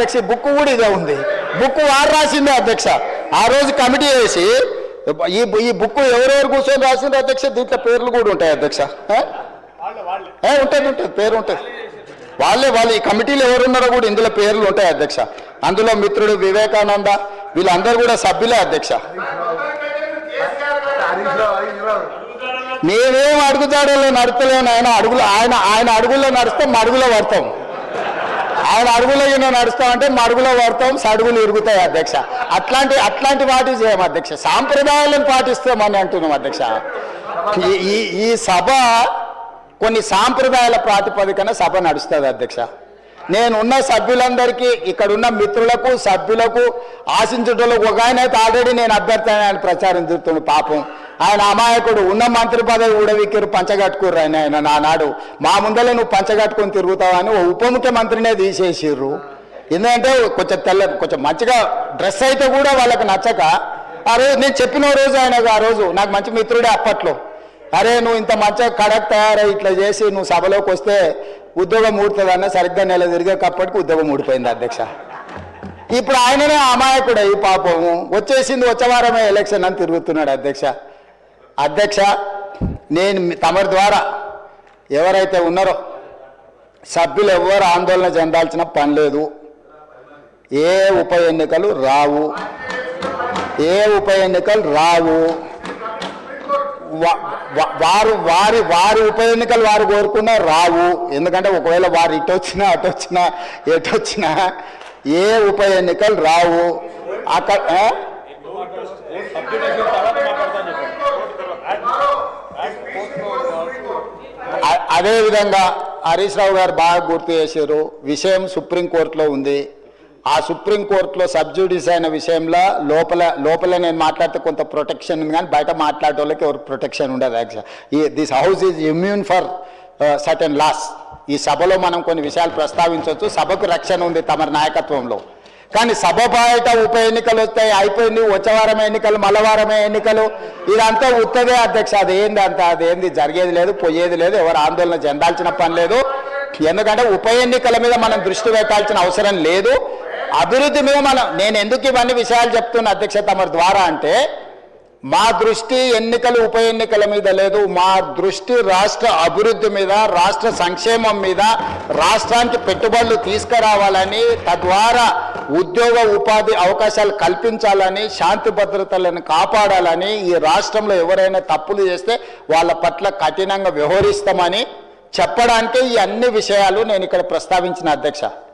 అధ్యక్ష, బుక్ కూడా ఇదే ఉంది. బుక్ వారు రాసిందే అధ్యక్ష. ఆ రోజు కమిటీ వేసి ఈ బుక్ ఎవరెవరు కూర్చొని రాసింది అధ్యక్ష, దీంట్లో పేర్లు కూడా ఉంటాయి అధ్యక్ష. ఉంటుంది పేరు ఉంటుంది. వాళ్ళు ఈ కమిటీలో ఎవరున్నారో కూడా ఇందులో పేర్లు ఉంటాయి అధ్యక్ష. అందులో మిత్రుడు వివేకానంద వీళ్ళందరూ కూడా సభ్యులే అధ్యక్ష. మేమేం అడుగుతాడో నడుస్తలేను. ఆయన అడుగుల్లో నడుస్తాం, మడుగులో పడతాం. ఆయన అడుగులో నడుస్తామంటే మడుగులో పడతాం, సడుగులు ఇరుగుతాయి అధ్యక్ష. అట్లాంటి వాటి చేయం అధ్యక్ష. సాంప్రదాయాలను పాటిస్తామని అంటున్నాం అధ్యక్ష. ఈ సభ కొన్ని సాంప్రదాయాల ప్రాతిపదికన సభ నడుస్తుంది అధ్యక్ష. నేనున్న సభ్యులందరికీ, ఇక్కడున్న మిత్రులకు సభ్యులకు ఆశించుటలకు ఒక ఆయన అయితే ఆల్రెడీ నేను అభ్యర్థి ఆయన ప్రచారం చేస్తున్నాడు. పాపం ఆయన అమాయకుడు. ఉన్న మంత్రి పదవి ఊడవిక్కిరు, పంచగట్టుకుర్రు. ఆయన నానాడు మా ముందరే నువ్వు పంచగట్టుకొని తిరుగుతావని ఓ ఉప ముఖ్యమంత్రినే తీసేసిర్రు. ఎందుకంటే కొంచెం మంచిగా డ్రెస్ అయితే కూడా వాళ్ళకి నచ్చక ఆ రోజు నేను చెప్పిన రోజు ఆయనకు, ఆ రోజు నాకు మంచి మిత్రుడే అప్పట్లో, అరే నువ్వు ఇంత మంచిగా కడక్ తయారై ఇట్లా చేసి నువ్వు సభలోకి వస్తే ఉద్యోగం ఊడుతుందన్న సరిగ్గా నెల తిరిగేటప్పటికి ఉద్యోగం ఊడిపోయింది అధ్యక్ష. ఇప్పుడు ఆయననే అమాయకుడే ఈ పాపము. వచ్చేసింది వచ్చే వారమే ఎలక్షన్ అని తిరుగుతున్నాడు అధ్యక్ష. నేను తమరి ద్వారా ఎవరైతే ఉన్నారో సభ్యులు ఎవరు ఆందోళన చెందాల్సిన పని లేదు. ఏ ఉప ఎన్నికలు రావు. వారి ఉప ఎన్నికలు వారు కోరుకున్నా రావు. ఎందుకంటే ఒకవేళ వారు ఇటొచ్చినా అటొచ్చినా ఎటొచ్చినా ఏ ఉప ఎన్నికలు రావు. అక్కడ అదేవిధంగా హరీష్ రావు గారు బాగా గుర్తు చేశారు. విషయం సుప్రీంకోర్టులో ఉంది. ఆ సుప్రీంకోర్టులో సబ్జుడిస్ అయిన విషయంలో లోపల నేను మాట్లాడితే కొంత ప్రొటెక్షన్ ఉంది, కానీ బయట మాట్లాడే వాళ్ళకి ఎవరికి ప్రొటెక్షన్ ఉండదు actual. This house is immune for certain laws. ఈ సభలో మనం కొన్ని విషయాలు ప్రస్తావించవచ్చు. సభకు రక్షణ ఉంది తమ నాయకత్వంలో. కానీ సభ బయట ఉప ఎన్నికలు వస్తాయి, అయిపోయింది, వచ్చే వారమే ఎన్నికలు, మల్లవారమే ఎన్నికలు, ఇదంతా ఉత్తదే అధ్యక్ష. అదేంది జరిగేది లేదు, పోయేది లేదు, ఎవరు ఆందోళన చెందాల్సిన పని లేదు. ఎందుకంటే ఉప ఎన్నికల మీద మనం దృష్టి పెట్టాల్సిన అవసరం లేదు. అభివృద్ధి మీద నేను ఎందుకు ఇవన్నీ విషయాలు చెప్తున్నా అధ్యక్ష తమరి ద్వారా అంటే, మా దృష్టి ఎన్నికలు ఉప ఎన్నికల మీద లేదు. మా దృష్టి రాష్ట్ర అభివృద్ధి మీద, రాష్ట్ర సంక్షేమం మీద, రాష్ట్రానికి పెట్టుబడులు తీసుకురావాలని, తద్వారా ఉద్యోగ ఉపాధి అవకాశాలు కల్పించాలని, శాంతి భద్రతలను కాపాడాలని, ఈ రాష్ట్రంలో ఎవరైనా తప్పులు చేస్తే వాళ్ళ పట్ల కఠినంగా వ్యవహరిస్తామని చెప్పడానికే ఈ అన్ని విషయాలు నేను ఇక్కడ ప్రస్తావించిన అధ్యక్ష.